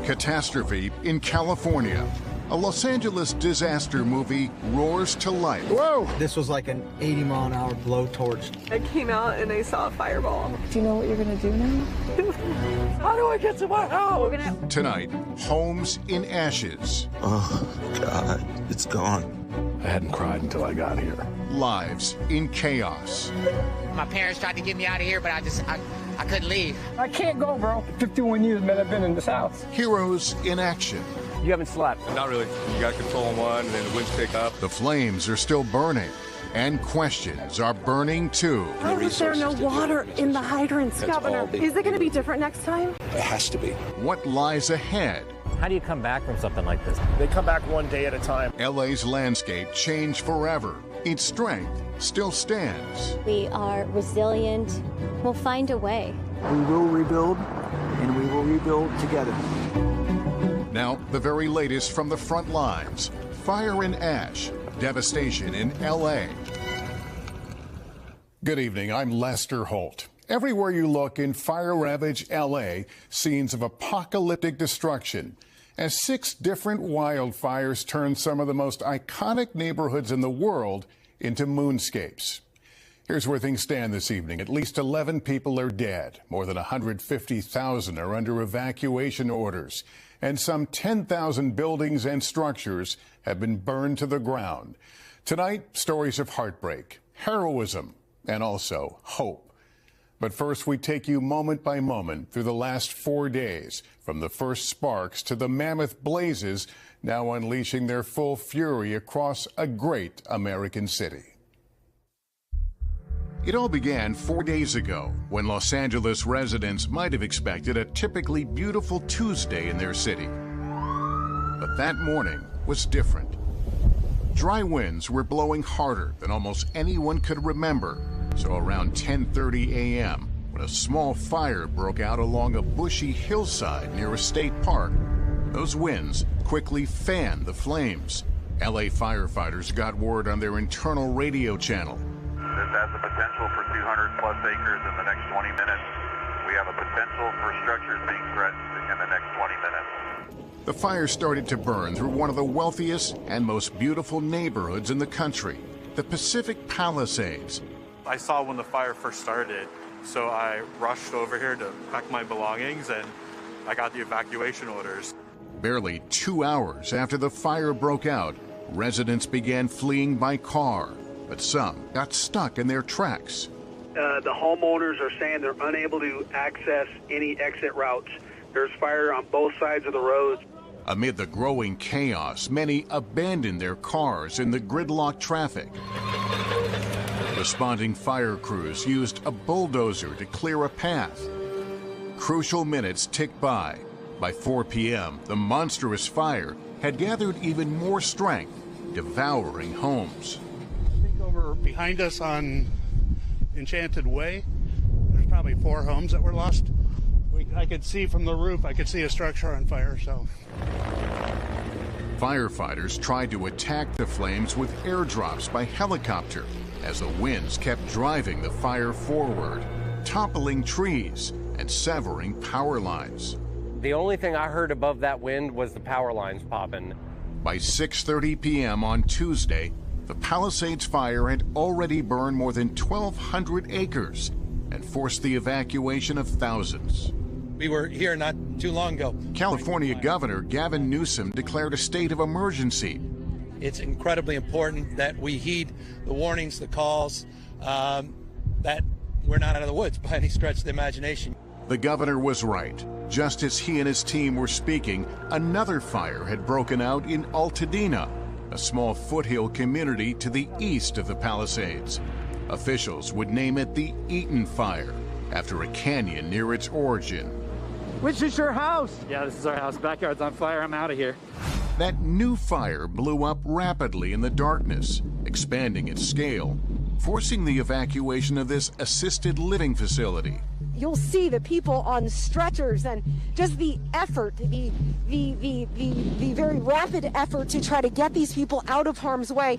Catastrophe in California. A Los Angeles disaster movie roars to life. Whoa! This was like an 80-mile-an-hour blowtorch. I came out and I saw a fireball. Do you know what you're gonna do now? How do I get to my house? Tonight, homes in ashes. Oh, God, it's gone. I hadn't cried until I got here. Lives in chaos. My parents tried to get me out of here, but I couldn't leave. I can't go, bro. 51 years, man, I've been in this house. Heroes in action. You haven't slept? Not really. You got control on one, and then the winds pick up. The flames are still burning, and questions are burning too. How is there no water in the hydrants, Governor? Is it going to be different next time? It has to be. What lies ahead? How do you come back from something like this? They come back one day at a time. LA's landscape changed forever. Its strength still stands. We are resilient. We'll find a way. We will rebuild, and we will rebuild together. Now, the very latest from the front lines. Fire and ash, devastation in LA. Good evening, I'm Lester Holt. Everywhere you look in fire-ravaged LA, scenes of apocalyptic destruction, as 6 different wildfires turn some of the most iconic neighborhoods in the world into moonscapes. Here's where things stand this evening. At least 11 people are dead. More than 150,000 are under evacuation orders. And some 10,000 buildings and structures have been burned to the ground. Tonight, stories of heartbreak, heroism, and also hope. But first, we take you moment by moment through the last 4 days, from the first sparks to the mammoth blazes now unleashing their full fury across a great American city. It all began 4 days ago when Los Angeles residents might have expected a typically beautiful Tuesday in their city. But that morning was different. Dry winds were blowing harder than almost anyone could remember. So around 10:30 a.m., when a small fire broke out along a bushy hillside near a state park, those winds quickly fanned the flames. LA firefighters got word on their internal radio channel. This has the potential for 200 plus acres in the next 20 minutes. We have a potential for structures being threatened in the next 20 minutes. The fire started to burn through one of the wealthiest and most beautiful neighborhoods in the country, the Pacific Palisades. I saw when the fire first started, so I rushed over here to pack my belongings, and I got the evacuation orders. Barely 2 hours after the fire broke out, residents began fleeing by car, but some got stuck in their tracks. The homeowners are saying they're unable to access any exit routes. There's fire on both sides of the roads. Amid the growing chaos, many abandoned their cars in the gridlocked traffic. Responding fire crews used a bulldozer to clear a path. Crucial minutes ticked by. By 4 p.m., the monstrous fire had gathered even more strength, devouring homes. I think over behind us on Enchanted Way, there's probably 4 homes that were lost. I could see from the roof, I could see a structure on fire, so. Firefighters tried to attack the flames with airdrops by helicopter as the winds kept driving the fire forward, toppling trees and severing power lines. The only thing I heard above that wind was the power lines popping. By 6:30 p.m. on Tuesday, the Palisades fire had already burned more than 1,200 acres and forced the evacuation of thousands. We were here not too long ago. California Governor Gavin Newsom declared a state of emergency. It's incredibly important that we heed the warnings, the calls, that we're not out of the woods by any stretch of the imagination. The governor was right. Just as he and his team were speaking, another fire had broken out in Altadena, a small foothill community to the east of the Palisades. Officials would name it the Eaton Fire, after a canyon near its origin. Which is your house? Yeah, this is our house. Backyard's on fire. I'm out of here. That new fire blew up rapidly in the darkness, expanding its scale, forcing the evacuation of this assisted living facility. You'll see the people on stretchers and just the effort, the very rapid effort to try to get these people out of harm's way.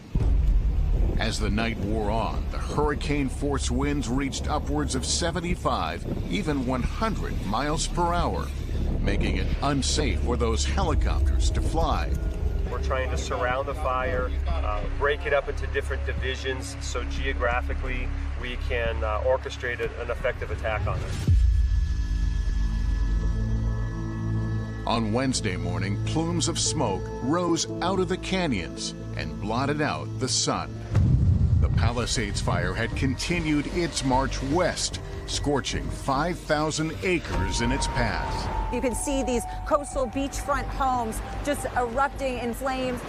As the night wore on, the hurricane-force winds reached upwards of 75, even 100 miles per hour. making it unsafe for those helicopters to fly. We're trying to surround the fire, break it up into different divisions so geographically we can orchestrate an effective attack on it. On Wednesday morning, plumes of smoke rose out of the canyons and blotted out the sun. The Palisades fire had continued its march west, scorching 5,000 acres in its path. You can see these coastal beachfront homes just erupting in flames.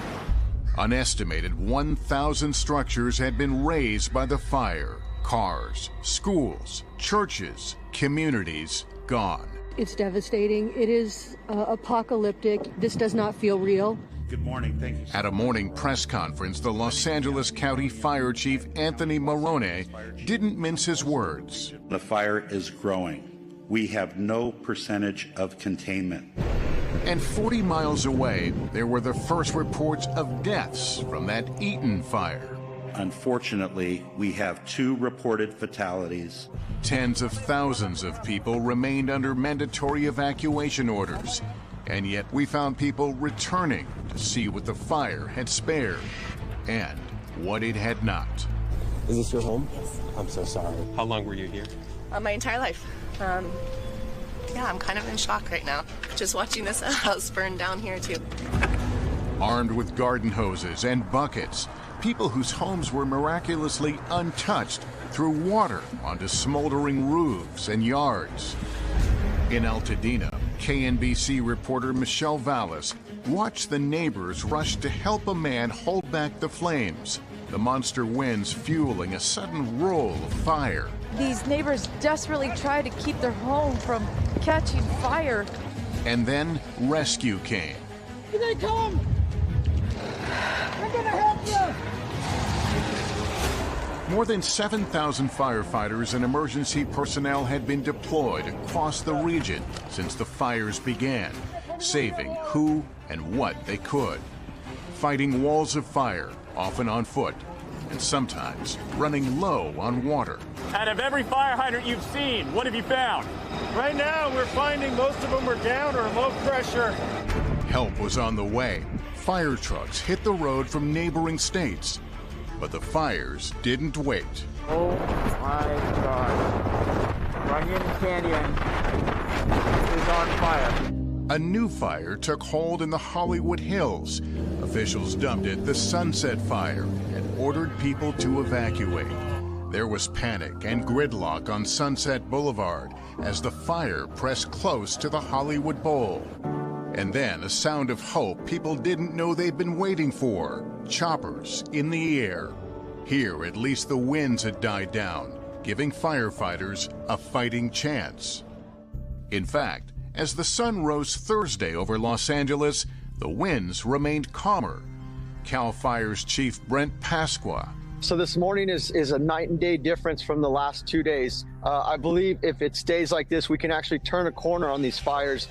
An estimated 1,000 structures had been razed by the fire. Cars, schools, churches, communities gone. It's devastating. It is apocalyptic. This does not feel real. Good morning. Thank you. At a morning press conference, the Los Angeles County Fire Chief Anthony Marrone didn't mince his words. The fire is growing. We have no percentage of containment. And 40 miles away, there were the first reports of deaths from that Eaton fire. Unfortunately, we have 2 reported fatalities. Tens of thousands of people remained under mandatory evacuation orders. And yet we found people returning to see what the fire had spared and what it had not. Is this your home? Yes. I'm so sorry. How long were you here? My entire life. Yeah, I'm kind of in shock right now. Just watching this house burn down here too. Armed with garden hoses and buckets, people whose homes were miraculously untouched threw water onto smoldering roofs and yards. In Altadena, KNBC reporter Michelle Vallis watched the neighbors rush to help a man hold back the flames, the monster winds fueling a sudden roll of fire. These neighbors desperately try to keep their home from catching fire. And then rescue came. Here they come! We're gonna help you! More than 7,000 firefighters and emergency personnel had been deployed across the region since the fires began, saving who and what they could. Fighting walls of fire, often on foot, and sometimes running low on water. Out of every fire hydrant you've seen, what have you found? Right now, we're finding most of them are down or low pressure. Help was on the way. Fire trucks hit the road from neighboring states. But the fires didn't wait. Oh my God. Runyon Canyon is on fire. A new fire took hold in the Hollywood Hills. Officials dubbed it the Sunset Fire and ordered people to evacuate. There was panic and gridlock on Sunset Boulevard as the fire pressed close to the Hollywood Bowl. And then a sound of hope people didn't know they'd been waiting for. Choppers in the air. Here, at least the winds had died down, giving firefighters a fighting chance. In fact, as the sun rose Thursday over Los Angeles, the winds remained calmer. CAL FIRE's Chief Brent Pasqua. So this morning is a night and day difference from the last 2 days. I believe if it stays like this, we can actually turn a corner on these fires.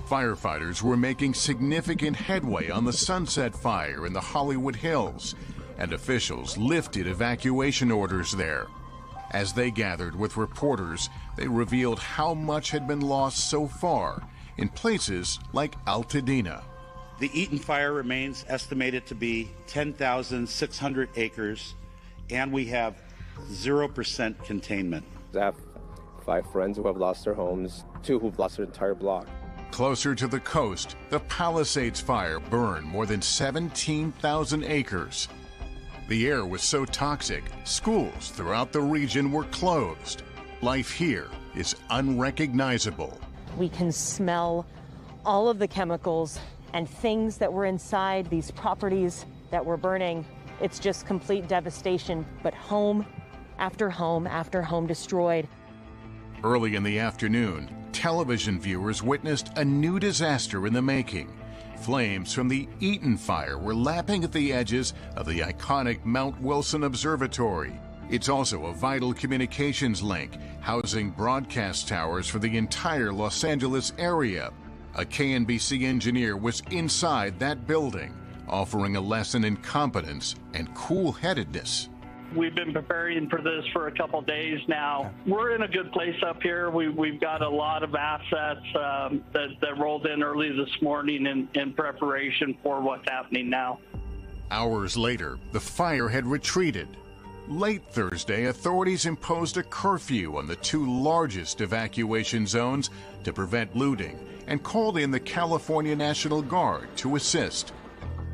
Firefighters were making significant headway on the Sunset Fire in the Hollywood Hills, and officials lifted evacuation orders there. As they gathered with reporters, they revealed how much had been lost so far in places like Altadena. The Eaton fire remains estimated to be 10,600 acres, and we have 0% containment. I have 5 friends who have lost their homes, 2 who've lost their entire block. Closer to the coast, the Palisades fire burned more than 17,000 acres. The air was so toxic, schools throughout the region were closed. Life here is unrecognizable. We can smell all of the chemicals and things that were inside these properties that were burning. It's just complete devastation, but home after home after home destroyed. Early in the afternoon, television viewers witnessed a new disaster in the making. Flames from the Eaton fire were lapping at the edges of the iconic Mount Wilson Observatory. It's also a vital communications link, housing broadcast towers for the entire Los Angeles area. A KNBC engineer was inside that building, offering a lesson in competence and cool-headedness. We've been preparing for this for a couple days now. We're in a good place up here. We've got a lot of assets that rolled in early this morning in preparation for what's happening now. Hours later, the fire had retreated. Late Thursday, authorities imposed a curfew on the two largest evacuation zones to prevent looting and called in the California National Guard to assist.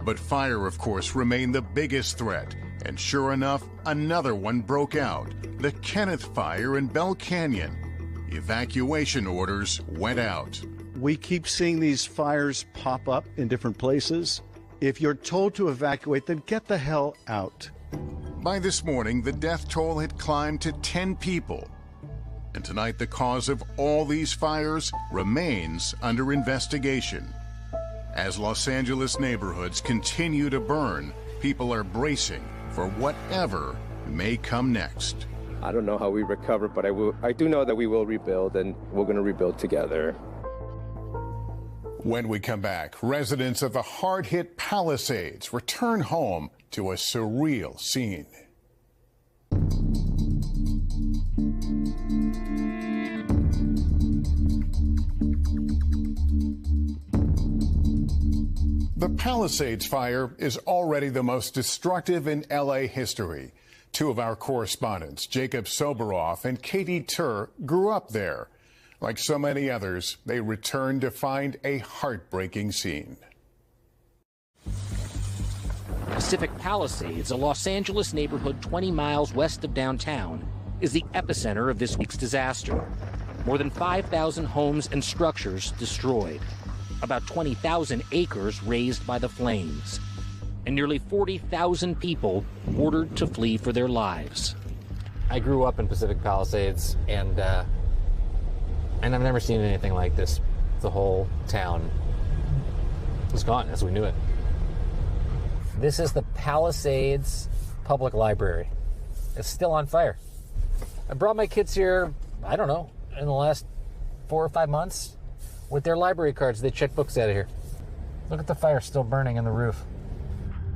But fire, of course, remained the biggest threat. And sure enough, another one broke out, the Kenneth Fire in Bell Canyon. Evacuation orders went out. We keep seeing these fires pop up in different places. If you're told to evacuate, then get the hell out. By this morning, the death toll had climbed to 10 people. And tonight, the cause of all these fires remains under investigation. As Los Angeles neighborhoods continue to burn, people are bracing for whatever may come next. I don't know how we recover, but I do know that we will rebuild, and we're going to rebuild together. When we come back, residents of the hard-hit Palisades return home to a surreal scene. The Palisades fire is already the most destructive in LA history. Two of our correspondents, Jacob Soberoff and Katie Tur, grew up there. Like so many others, they returned to find a heartbreaking scene. Pacific Palisades, a Los Angeles neighborhood 20 miles west of downtown, is the epicenter of this week's disaster. More than 5,000 homes and structures destroyed. About 20,000 acres razed by the flames, and nearly 40,000 people ordered to flee for their lives. I grew up in Pacific Palisades, and I've never seen anything like this. The whole town was gone as we knew it. This is the Palisades Public Library. It's still on fire. I brought my kids here, I don't know, in the last 4 or 5 months. With their library cards, they check books out of here. Look at the fire still burning in the roof.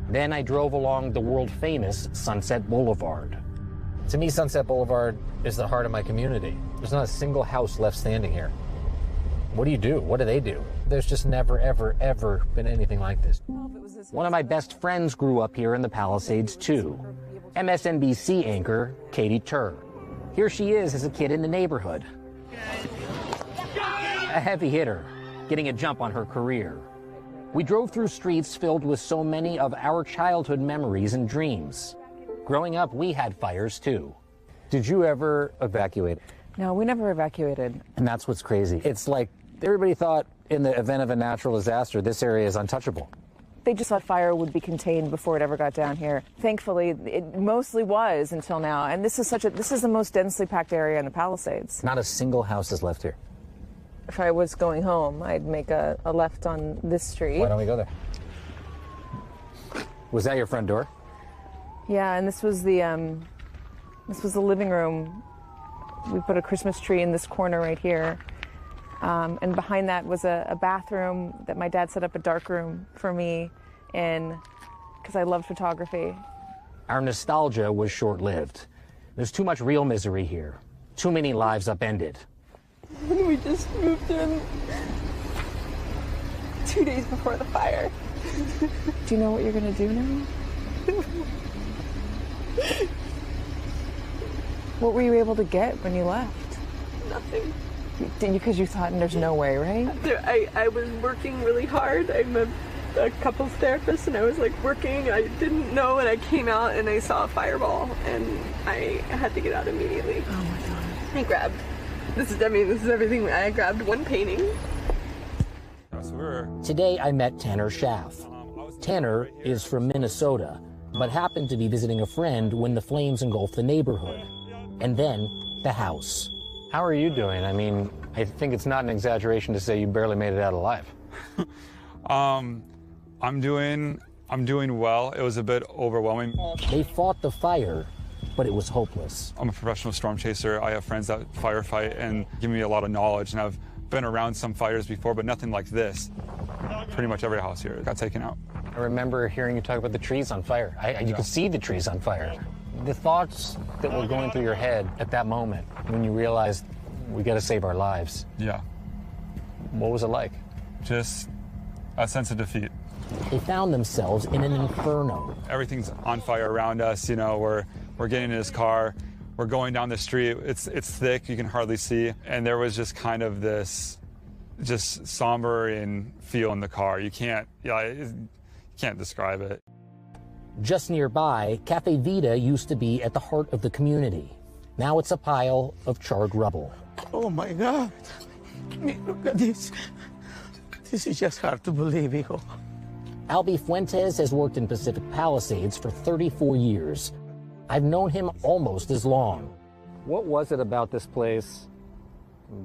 Then I drove along the world-famous Sunset Boulevard. To me, Sunset Boulevard is the heart of my community. There's not a single house left standing here. What do you do? What do they do? There's just never, ever, ever been anything like this. One of my best friends grew up here in the Palisades, too. MSNBC anchor Katie Tur. Here she is as a kid in the neighborhood. A heavy hitter, getting a jump on her career. We drove through streets filled with so many of our childhood memories and dreams. Growing up, we had fires too. Did you ever evacuate? No, we never evacuated. And that's what's crazy. It's like everybody thought in the event of a natural disaster, this area is untouchable. They just thought fire would be contained before it ever got down here. Thankfully, it mostly was until now. And this is the most densely packed area in the Palisades. Not a single house is left here. If I was going home, I'd make a left on this street. Why don't we go there? Was that your front door? Yeah, and this was the living room. We put a Christmas tree in this corner right here. And behind that was a bathroom that my dad set up a dark room for me in because I loved photography. Our nostalgia was short-lived. There's too much real misery here. Too many lives upended. We just moved in 2 days before the fire. Do you know what you're going to do now? What were you able to get when you left? Nothing. Because you thought there's no way, right? I was working really hard. I'm a couples therapist, and I was like working. I didn't know, and I came out and I saw a fireball, and I had to get out immediately. Oh my God. I grabbed. This is everything. I grabbed one painting. Today I met Tanner Schaff. Tanner is from Minnesota, but happened to be visiting a friend when the flames engulfed the neighborhood. And then the house. How are you doing? I mean, I think it's not an exaggeration to say you barely made it out alive. I'm doing well. It was a bit overwhelming. They fought the fire, but it was hopeless. I'm a professional storm chaser. I have friends that firefight and give me a lot of knowledge, and I've been around some fires before, but nothing like this. Pretty much every house here got taken out. I remember hearing you talk about the trees on fire. You could see the trees on fire. The thoughts that were going through your head at that moment when you realized we got to save our lives. Yeah. What was it like? Just a sense of defeat. They found themselves in an inferno. Everything's on fire around us. You know, we're getting in his car. We're going down the street. It's thick. You can hardly see. And there was just kind of this just sombering feel in the car. You can't describe it. Just nearby, Cafe Vita used to be at the heart of the community. Now it's a pile of charred rubble. Oh my God. Look at this. This is just hard to believe, hijo. Albie Fuentes has worked in Pacific Palisades for 34 years. I've known him almost as long. What was it about this place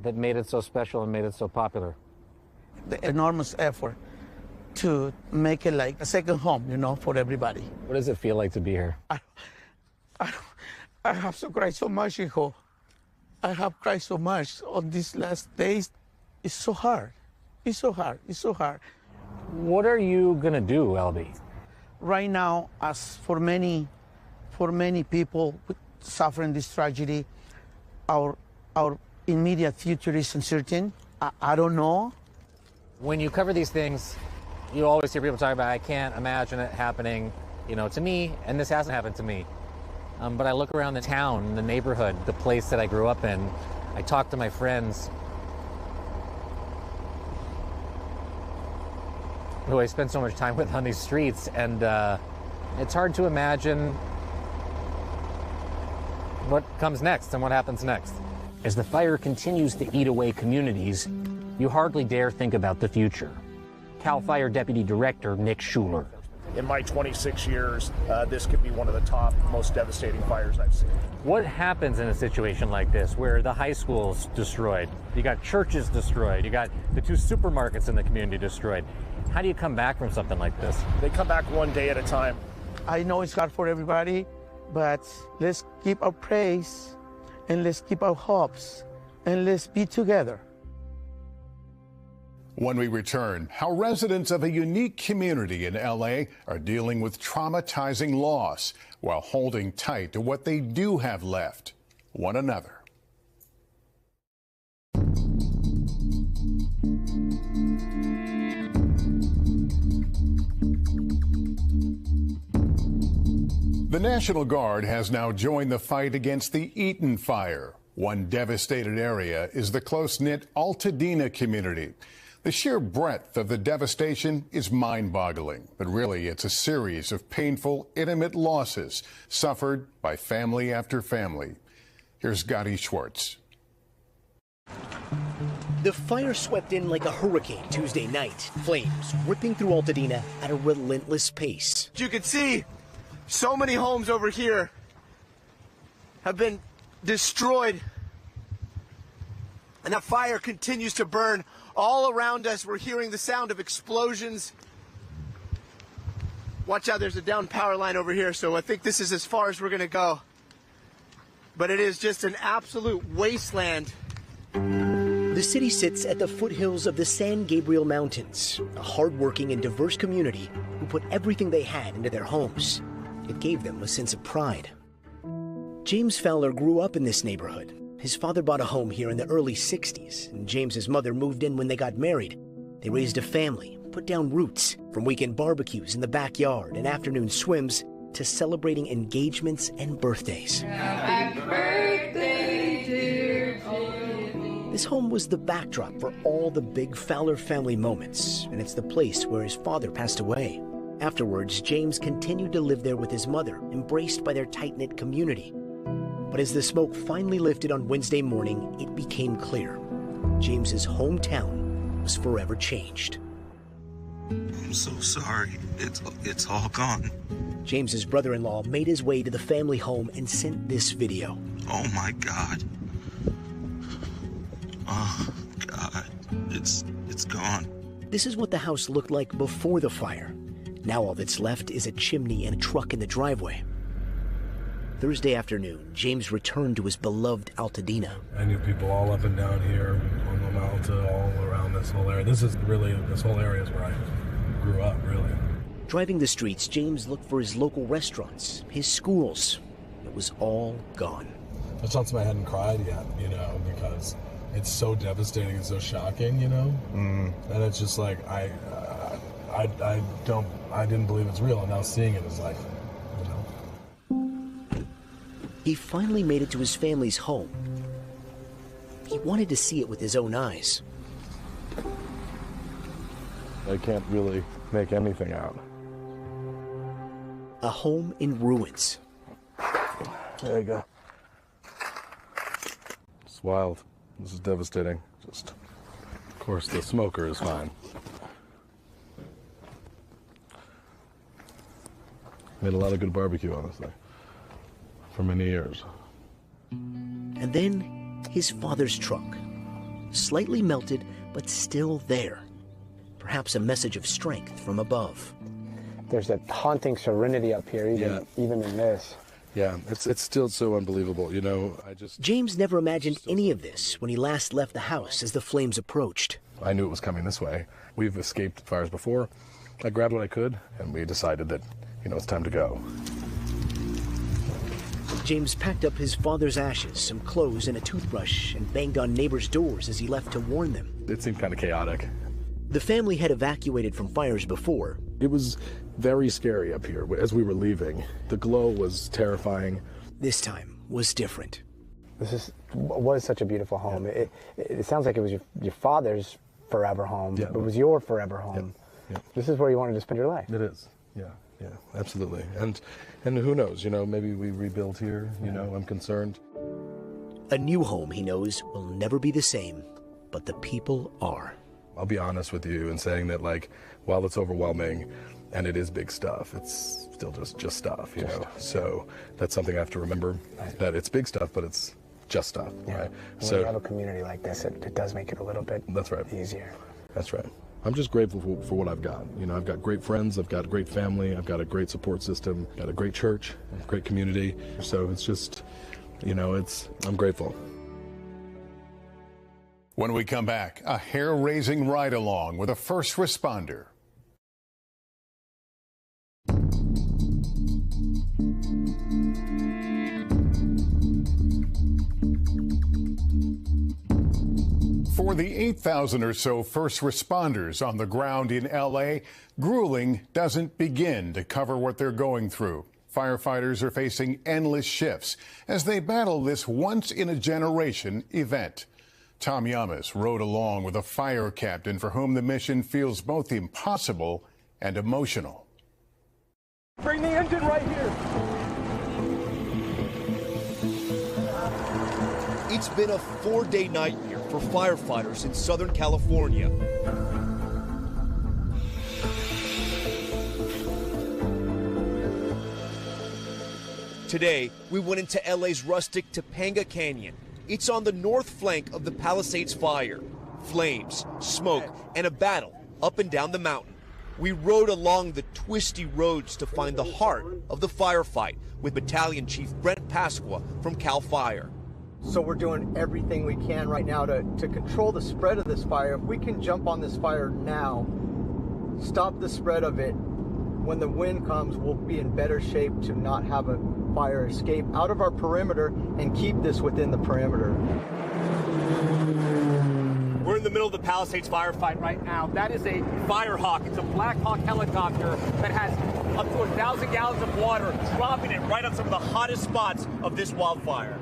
that made it so special and made it so popular? The enormous effort to make it like a second home, you know, for everybody. What does it feel like to be here? I have to cry so much, hijo. I have cried so much on these last days. It's so hard. It's so hard. It's so hard. What are you gonna do, Albie? Right now, as for many people suffering this tragedy, our immediate future is uncertain. I don't know. When you cover these things, you always hear people talking about, I can't imagine it happening, you know, to me, and this hasn't happened to me. But I look around the town, the neighborhood, the place that I grew up in. I talk to my friends who I spend so much time with on these streets, and it's hard to imagine what comes next and what happens next. As the fire continues to eat away communities, you hardly dare think about the future. CAL FIRE Deputy Director Nick Schuler. In my 26 years, this could be one of the top, most devastating fires I've seen. What happens in a situation like this where the high school's destroyed, you got churches destroyed, you got the 2 supermarkets in the community destroyed? How do you come back from something like this? They come back one day at a time. I know it's hard for everybody, but let's keep our praise and let's keep our hopes and let's be together. When we return, how residents of a unique community in LA are dealing with traumatizing loss while holding tight to what they do have left, one another. The National Guard has now joined the fight against the Eaton fire. One devastated area is the close-knit Altadena community. The sheer breadth of the devastation is mind-boggling, but really it's a series of painful, intimate losses suffered by family after family. Here's Gotti Schwartz. The fire swept in like a hurricane Tuesday night, flames ripping through Altadena at a relentless pace. You can see so many homes over here have been destroyed, and that fire continues to burn all around us. We're hearing the sound of explosions. Watch out, there's a down power line over here, so I think this is as far as we're gonna go. But it is just an absolute wasteland. The city sits at the foothills of the San Gabriel Mountains, a hardworking and diverse community who put everything they had into their homes. It gave them a sense of pride. James Fowler grew up in this neighborhood. His father bought a home here in the early 60s, and James's mother moved in when they got married. They raised a family, put down roots, from weekend barbecues in the backyard and afternoon swims to celebrating engagements and birthdays. Happy birthday, dear Jimmy. This home was the backdrop for all the big Fowler family moments, and it's the place where his father passed away. Afterwards, James continued to live there with his mother, embraced by their tight-knit community. But as the smoke finally lifted on Wednesday morning, it became clear. James's hometown was forever changed. I'm so sorry. It's all gone. James's brother-in-law made his way to the family home and sent this video. Oh my God. Oh God. It's gone. This is what the house looked like before the fire. Now all that's left is a chimney and a truck in the driveway. Thursday afternoon, James returned to his beloved Altadena. I knew people all up and down here on the mountain, all around this whole area. This whole area is where I grew up, really. Driving the streets, James looked for his local restaurants, his schools, it was all gone. I jumped in my head and cried yet, because it's so devastating and so shocking, and it's just like I didn't believe it's real, and now seeing it is like, He finally made it to his family's home. He wanted to see it with his own eyes. I can't really make anything out. A home in ruins. There you go. It's wild. This is devastating. Of course, the smoker is fine. Made a lot of good barbecue, honestly, for many years. And then his father's truck, slightly melted, but still there. Perhaps a message of strength from above. There's a haunting serenity up here, even in this. Yeah, it's still so unbelievable, James never imagined any of this when he last left the house as the flames approached. I knew it was coming this way. We've escaped fires before. I grabbed what I could, and we decided that, it's time to go. James packed up his father's ashes, some clothes, and a toothbrush, and banged on neighbors' doors as he left to warn them. It seemed kind of chaotic. The family had evacuated from fires before. It was very scary up here as we were leaving. The glow was terrifying. This time was different. This was such a beautiful home. Yeah. It sounds like it was your father's forever home, but it was your forever home. Yeah. This is where you wanted to spend your life. It is. Yeah, absolutely. And who knows, maybe we rebuild here, I'm concerned. A new home, he knows, will never be the same, but the people are. I'll be honest with you in saying that, while it's overwhelming and it is big stuff, it's still just stuff, So that's something I have to remember, that it's big stuff, but it's just stuff, right? When you have a community like this, it does make it a little bit easier. That's right. I'm just grateful for what I've got. I've got great friends, I've got a great family, I've got a great support system, got a great church, a great community. So it's just, I'm grateful. When we come back, a hair-raising ride-along with a first responder. For the 8,000 or so first responders on the ground in L.A., grueling doesn't begin to cover what they're going through. Firefighters are facing endless shifts as they battle this once-in-a-generation event. Tom Yamas rode along with a fire captain for whom the mission feels both impossible and emotional. Bring the engine right here. It's been a 4-day nightmare for firefighters in Southern California. Today, we went into LA's rustic Topanga Canyon. It's on the north flank of the Palisades fire. Flames, smoke, and a battle up and down the mountain. We rode along the twisty roads to find the heart of the firefight with Battalion Chief Brent Pasqua from CAL FIRE. So we're doing everything we can right now to control the spread of this fire. If we can jump on this fire now, stop the spread of it, when the wind comes, we'll be in better shape to not have a fire escape out of our perimeter and keep this within the perimeter. We're in the middle of the Palisades firefight right now. That is a Firehawk. It's a Black Hawk helicopter that has up to 1,000 gallons of water, dropping it right on some of the hottest spots of this wildfire.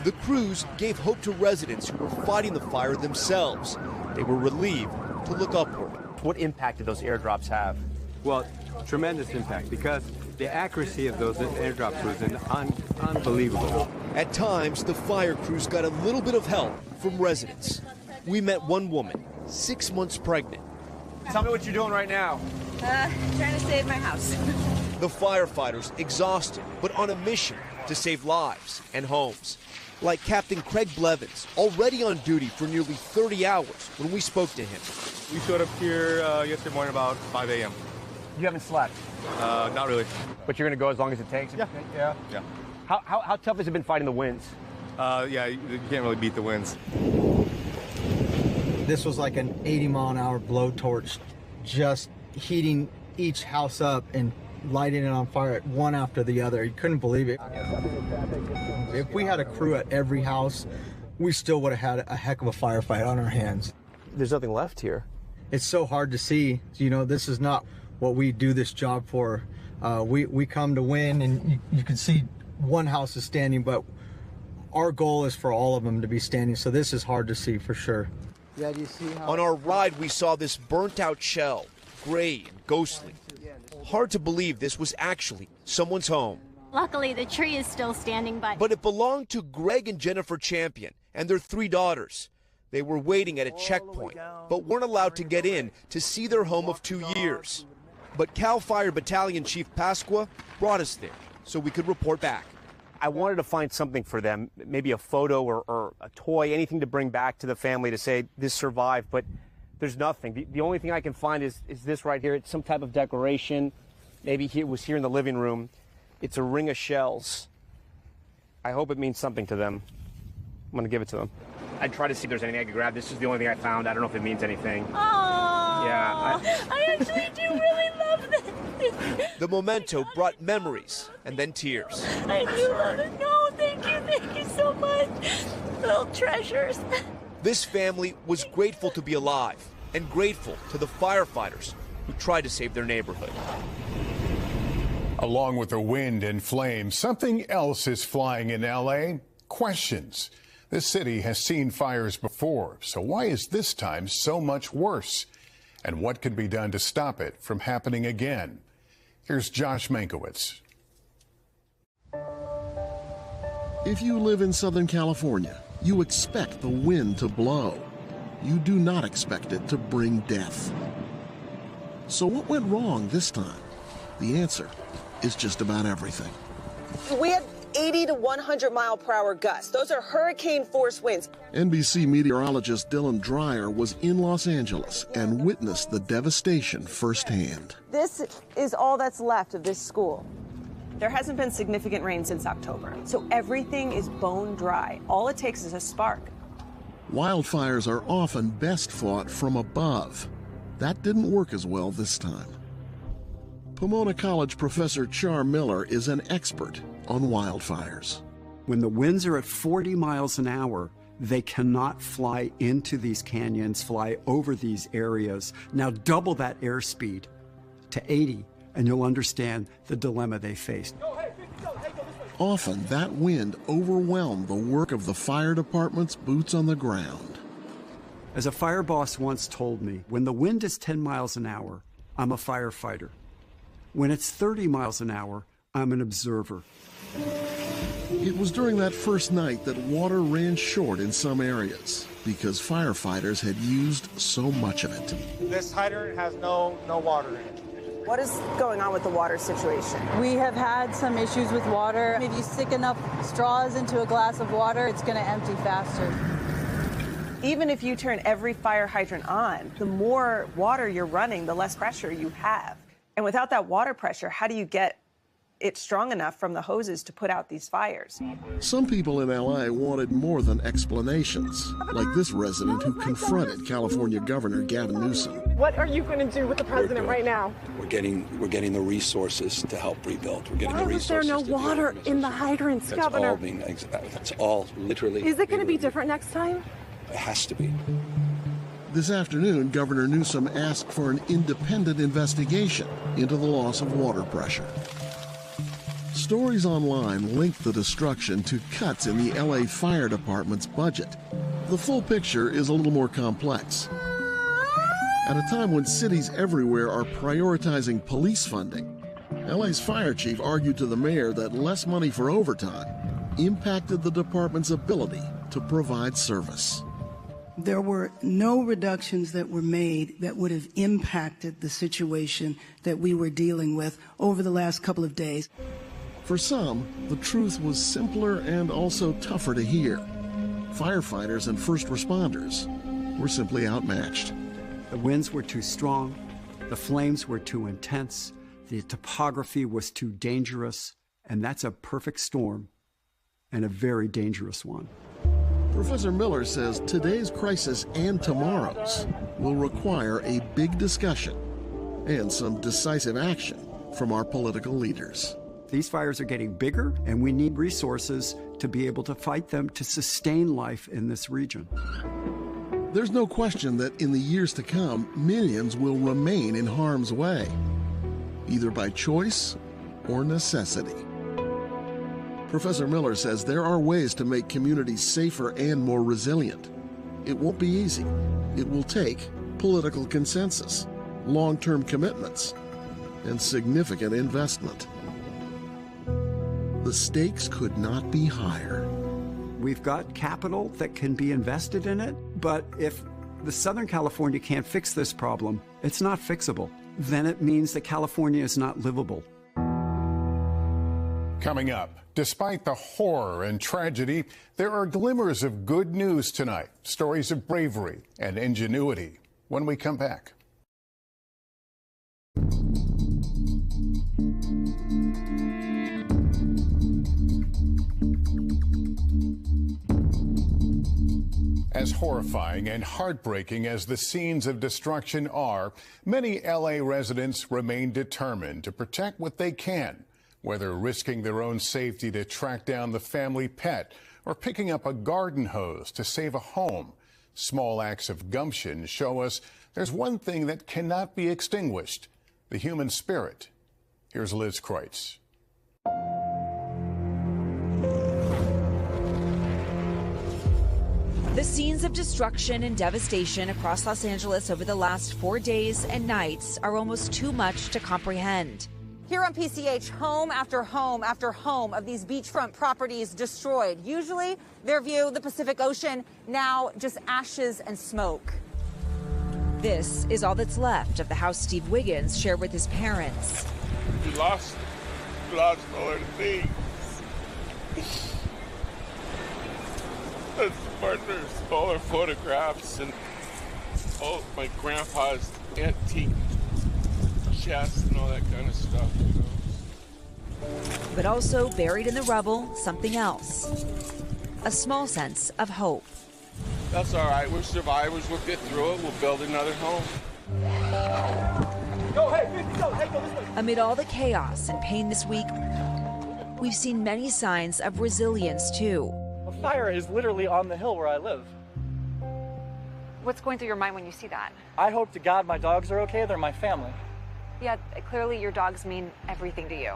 The crews gave hope to residents who were fighting the fire themselves. They were relieved to look upward. What impact did those airdrops have? Well, tremendous impact, because the accuracy of those airdrops was unbelievable. At times, the fire crews got a little bit of help from residents. We met one woman, 6 months pregnant. Tell me what you're doing right now. Trying to save my house. The firefighters exhausted, but on a mission to save lives and homes. Like Captain Craig Blevins, already on duty for nearly 30 hours when we spoke to him. We showed up here yesterday morning about 5 a.m. You haven't slept? Not really. But you're going to go as long as it takes? Yeah. How tough has it been fighting the winds? Yeah, you can't really beat the winds. This was like an 80-mile-an-hour blowtorch, just heating each house up and lighting it on fire, one after the other. You couldn't believe it. If we had a crew at every house, we still would have had a heck of a firefight on our hands. There's nothing left here. It's so hard to see. You know, this is not what we do this job for. We come to win, and you can see one house is standing, but our goal is for all of them to be standing. So this is hard to see for sure. Yeah, do you see how... On our ride, we saw this burnt-out shell, gray and ghostly. Hard to believe this was actually someone's home. Luckily, the tree is still standing, But it belonged to Greg and Jennifer Champion and their 3 daughters. They were waiting at a checkpoint, but weren't allowed to get in to see their home of 2 years. But CAL FIRE Battalion Chief Pasqua brought us there so we could report back. I wanted to find something for them, maybe a photo or a toy, anything to bring back to the family to say this survived, but there's nothing. The only thing I can find is this right here. It's some type of decoration. Maybe it was here in the living room. It's a ring of shells. I hope it means something to them. I'm going to give it to them. I tried to see if there's anything I could grab. This is the only thing I found. I don't know if it means anything. Oh, yeah, I actually do really love this. The memento brought memories and then tears. I do love it. No, thank you so much. Little treasures. This family was grateful to be alive and grateful to the firefighters who tried to save their neighborhood. Along with the wind and flames, something else is flying in L.A. Questions. This city has seen fires before, so why is this time so much worse? And what can be done to stop it from happening again? Here's Josh Mankiewicz. If you live in Southern California, you expect the wind to blow. You do not expect it to bring death. So what went wrong this time? The answer is just about everything. We had 80 to 100 mile per hour gusts. Those are hurricane force winds. NBC meteorologist Dylan Dreyer was in Los Angeles and witnessed the devastation firsthand. This is all that's left of this school. There hasn't been significant rain since October, so everything is bone dry. All it takes is a spark. Wildfires are often best fought from above. That didn't work as well this time. Pomona College professor Char Miller is an expert on wildfires. When the winds are at 40 miles an hour, they cannot fly into these canyons, fly over these areas. Now double that airspeed to 80, and you'll understand the dilemma they faced. Often that wind overwhelmed the work of the fire department's boots on the ground. As a fire boss once told me, when the wind is 10 miles an hour, I'm a firefighter. When it's 30 miles an hour, I'm an observer. It was during that first night that water ran short in some areas because firefighters had used so much of it. This hydrant has no water in it. What is going on with the water situation? We have had some issues with water. If you stick enough straws into a glass of water, it's going to empty faster. Even if you turn every fire hydrant on, the more water you're running, the less pressure you have. And without that water pressure, how do you get it strong enough from the hoses to put out these fires? Some people in LA wanted more than explanations, like this resident who confronted California Governor Gavin Newsom. What are you going to do with the president right now? We're getting the resources to help rebuild. We're getting the resources. Why is there no water in the hydrants, Governor? That's all literally. Is it going to be different next time? It has to be. This afternoon, Governor Newsom asked for an independent investigation into the loss of water pressure. Stories online linked the destruction to cuts in the LA Fire Department's budget. The full picture is a little more complex. At a time when cities everywhere are prioritizing police funding, LA's fire chief argued to the mayor that less money for overtime impacted the department's ability to provide service. There were no reductions that were made that would have impacted the situation that we were dealing with over the last couple of days. For some, the truth was simpler and also tougher to hear. Firefighters and first responders were simply outmatched. The winds were too strong, the flames were too intense, the topography was too dangerous, and that's a perfect storm, and a very dangerous one. Professor Miller says today's crisis and tomorrow's will require a big discussion and some decisive action from our political leaders. These fires are getting bigger, and we need resources to be able to fight them to sustain life in this region. There's no question that in the years to come, millions will remain in harm's way, either by choice or necessity. Professor Miller says there are ways to make communities safer and more resilient. It won't be easy. It will take political consensus, long-term commitments, and significant investment. The stakes could not be higher. We've got capital that can be invested in it, but if the Southern California can't fix this problem, it's not fixable. Then it means that California is not livable. Coming up, despite the horror and tragedy, there are glimmers of good news tonight, stories of bravery and ingenuity. When we come back. As horrifying and heartbreaking as the scenes of destruction are, many LA residents remain determined to protect what they can, whether risking their own safety to track down the family pet or picking up a garden hose to save a home. Small acts of gumption show us there's one thing that cannot be extinguished: the human spirit. Here's Liz Kreutz. The scenes of destruction and devastation across Los Angeles over the last 4 days and nights are almost too much to comprehend. Here on PCH, home after home after home of these beachfront properties destroyed. Usually their view, the Pacific Ocean, now just ashes and smoke. This is all that's left of the house Steve Wiggins shared with his parents. We lost a lot of things. Partners, smaller photographs, and my grandpa's antique chest and all that kind of stuff, you know. But also buried in the rubble, something else. A small sense of hope. That's all right. We're survivors. We'll get through it. We'll build another home. Go, hey, go this way. Amid all the chaos and pain this week, we've seen many signs of resilience, too. A fire is literally on the hill where I live. What's going through your mind when you see that? I hope to God my dogs are okay. They're my family. Yeah, clearly your dogs mean everything to you.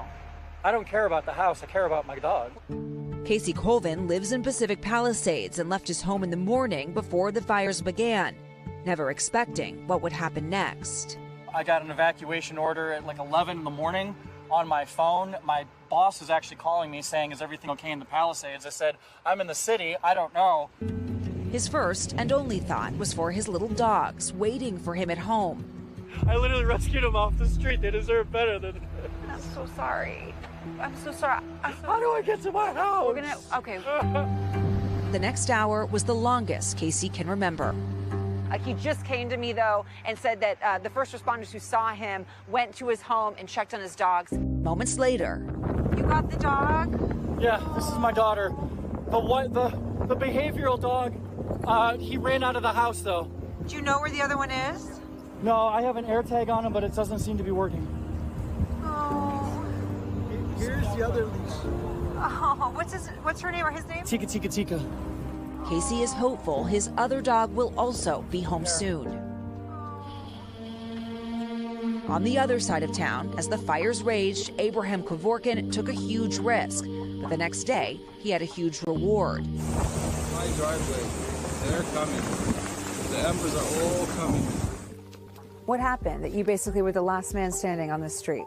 I don't care about the house. I care about my dog. Casey Colvin lives in Pacific Palisades and left his home in the morning before the fires began, never expecting what would happen next. I got an evacuation order at like 11 in the morning on my phone. My boss is actually calling me saying, is everything okay in the Palisades? I said, I'm in the city. I don't know. His first and only thought was for his little dogs waiting for him at home. I literally rescued them off the street. They deserve better than this. I'm so sorry. I'm so sorry. How do I get to my house? Okay. The next hour was the longest Casey can remember. He just came to me, though, and said that the first responders who saw him went to his home and checked on his dogs. Moments later. You got the dog? Yeah, this is my daughter. The behavioral dog, he ran out of the house, though. Do you know where the other one is? No, I have an air tag on him, but it doesn't seem to be working. Oh. Here's the other leash. Oh, what's her name or his name? Tika. Casey is hopeful his other dog will also be home soon. On the other side of town, as the fires raged, Abraham Kevorkian took a huge risk. But the next day, he had a huge reward. My driveway, they're coming. The embers are all coming. What happened? That you basically were the last man standing on the street?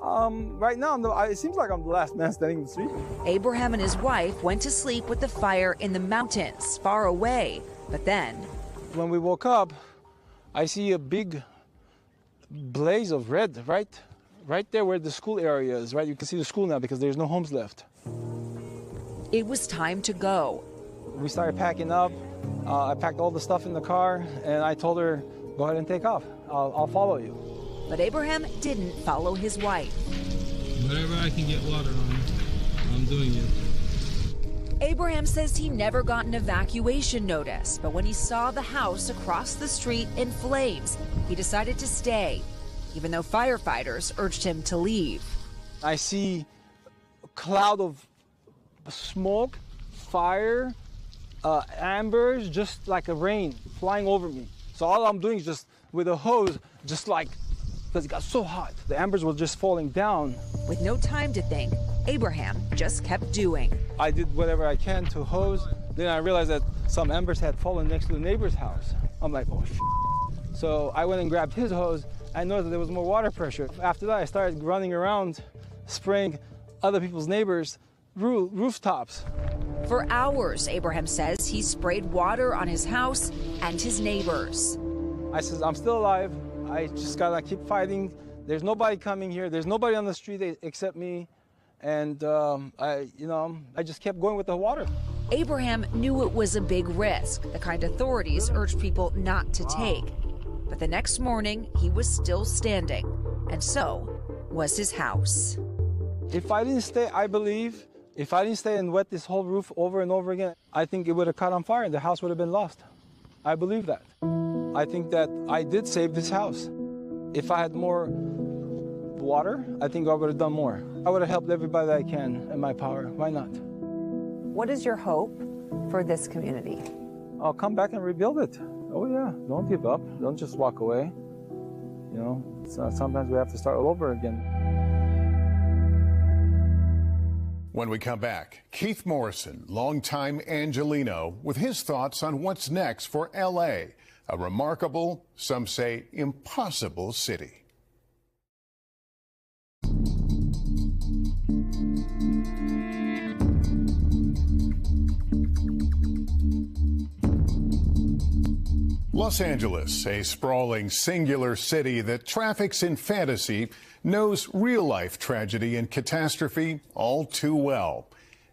Right now, it seems like I'm the last man standing in the street. Abraham and his wife went to sleep with the fire in the mountains, far away. But then, when we woke up, I see a big blaze of red right there where the school area is, right? You can see the school now because there's no homes left. It was time to go. We started packing up. I packed all the stuff in the car, and I told her, go ahead and take off. I'll follow you. But Abraham didn't follow his wife. Whatever I can get water on, I'm doing it. Abraham says he never got an evacuation notice, but when he saw the house across the street in flames, he decided to stay. even though firefighters urged him to leave. I see a cloud of smoke, fire, embers, just like a rain flying over me. So all I'm doing is just with a hose, just like, because it got so hot, the embers were just falling down. With no time to think, Abraham just kept doing. I did whatever I can to hose. Then I realized that some embers had fallen next to the neighbor's house. I'm like, oh, shit. So I went and grabbed his hose. I noticed that there was more water pressure. After that, I started running around, spraying other people's neighbors' rooftops. For hours, Abraham says he sprayed water on his house and his neighbors. I says, I'm still alive. I just gotta keep fighting. There's nobody coming here. There's nobody on the street except me. And I just kept going with the water. Abraham knew it was a big risk, the kind authorities urged people not to take. But the next morning, he was still standing, and so was his house. If I didn't stay, I believe, if I didn't stay and wet this whole roof over and over again, I think it would have caught on fire and the house would have been lost. I believe that. I think that I did save this house. If I had more water, I think I would have done more. I would have helped everybody that I can in my power. Why not? What is your hope for this community? I'll come back and rebuild it. Oh yeah, don't give up. Don't just walk away. You know, sometimes we have to start all over again. When we come back, Keith Morrison, longtime Angelino, with his thoughts on what's next for L.A., a remarkable, some say impossible city. Los Angeles, a sprawling, singular city that traffics in fantasy, knows real-life tragedy and catastrophe all too well.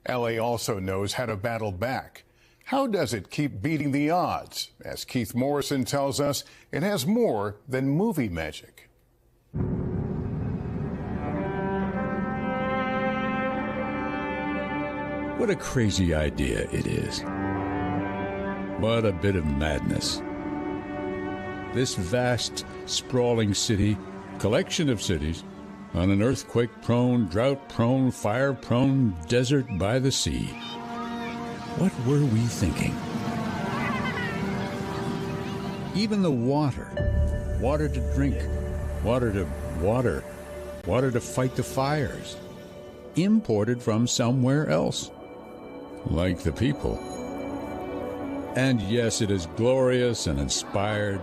L.A. also knows how to battle back. How does it keep beating the odds? As Keith Morrison tells us, it has more than movie magic. What a crazy idea it is. What a bit of madness. This vast, sprawling city, collection of cities, on an earthquake-prone, drought-prone, fire-prone desert by the sea. What were we thinking? Even the water. Water to drink. Water to water. Water to fight the fires. Imported from somewhere else. Like the people. And yes, it is glorious and inspired,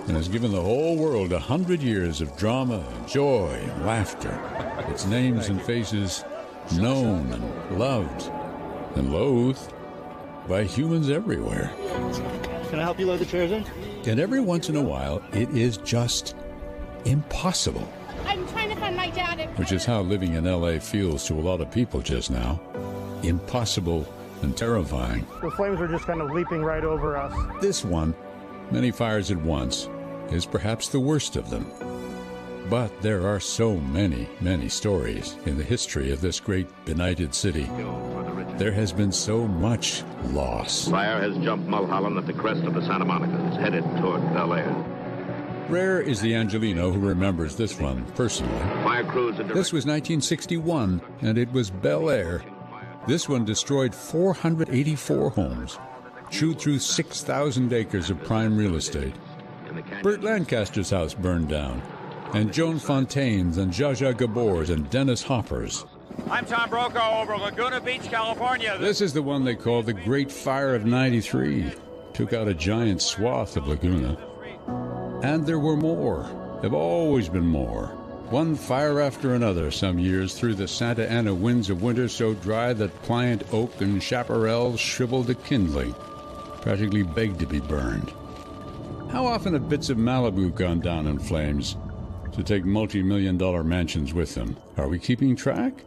and has given the whole world 100 years of drama and joy and laughter. Its names and faces known and loved and loathed by humans everywhere. Can I help you load the chairs in? And every once in a while, it is just impossible. I'm trying to find my dad. Which is how living in L.A. feels to a lot of people just now. Impossible and terrifying. The flames are just kind of leaping right over us. This one, many fires at once, is perhaps the worst of them. But there are so many, many stories in the history of this great benighted city. There has been so much loss. Fire has jumped Mulholland at the crest of the Santa Monica. It's headed toward Bel-Air. Rare is the Angelino who remembers this one personally. Fire crews are This was 1961, and it was Bel-Air. This one destroyed 484 homes, chewed through 6,000 acres of prime real estate. Burt Lancaster's house burned down, and Joan Fontaine's and Zsa Zsa Gabor's and Dennis Hopper's. I'm Tom Brokaw over Laguna Beach, California. This is the one they call the Great Fire of '93. Took out a giant swath of Laguna. And there were more. Have always been more. One fire after another some years through the Santa Ana winds of winter so dry that pliant oak and chaparral shriveled to kindling, practically begged to be burned. How often have bits of Malibu gone down in flames to take multi-million-dollar mansions with them? Are we keeping track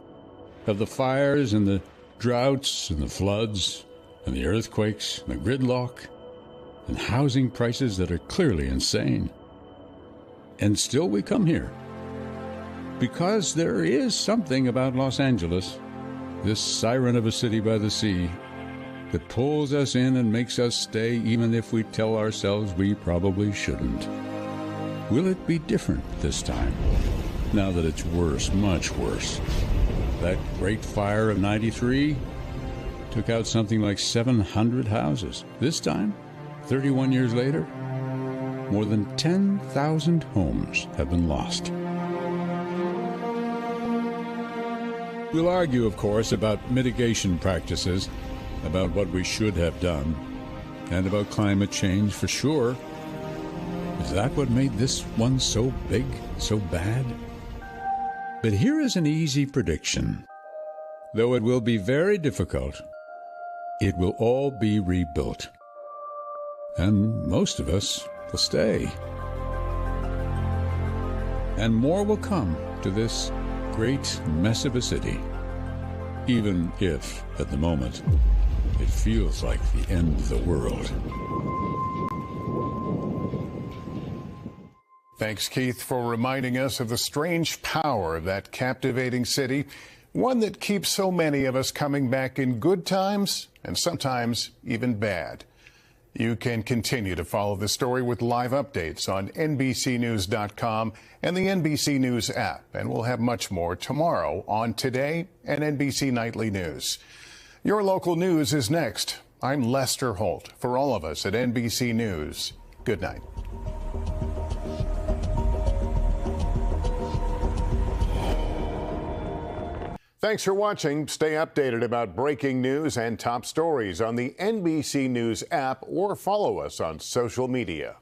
of the fires and the droughts and the floods and the earthquakes and the gridlock and housing prices that are clearly insane? And still we come here. Because there is something about Los Angeles, this siren of a city by the sea, that pulls us in and makes us stay even if we tell ourselves we probably shouldn't. Will it be different this time? Now that it's worse, much worse. That great fire of '93 took out something like 700 houses. This time, 31 years later, more than 10,000 homes have been lost. We'll argue, of course, about mitigation practices, about what we should have done, and about climate change for sure. Is that what made this one so big, so bad? But here is an easy prediction. Though it will be very difficult, it will all be rebuilt. And most of us will stay. And more will come to this great mess of a city, even if, at the moment, it feels like the end of the world. Thanks, Keith, for reminding us of the strange power of that captivating city, one that keeps so many of us coming back in good times and sometimes even bad. You can continue to follow the story with live updates on NBCNews.com and the NBC News app. And we'll have much more tomorrow on Today and NBC Nightly News. Your local news is next. I'm Lester Holt. For all of us at NBC News, good night. Thanks for watching. Stay updated about breaking news and top stories on the NBC News app or follow us on social media.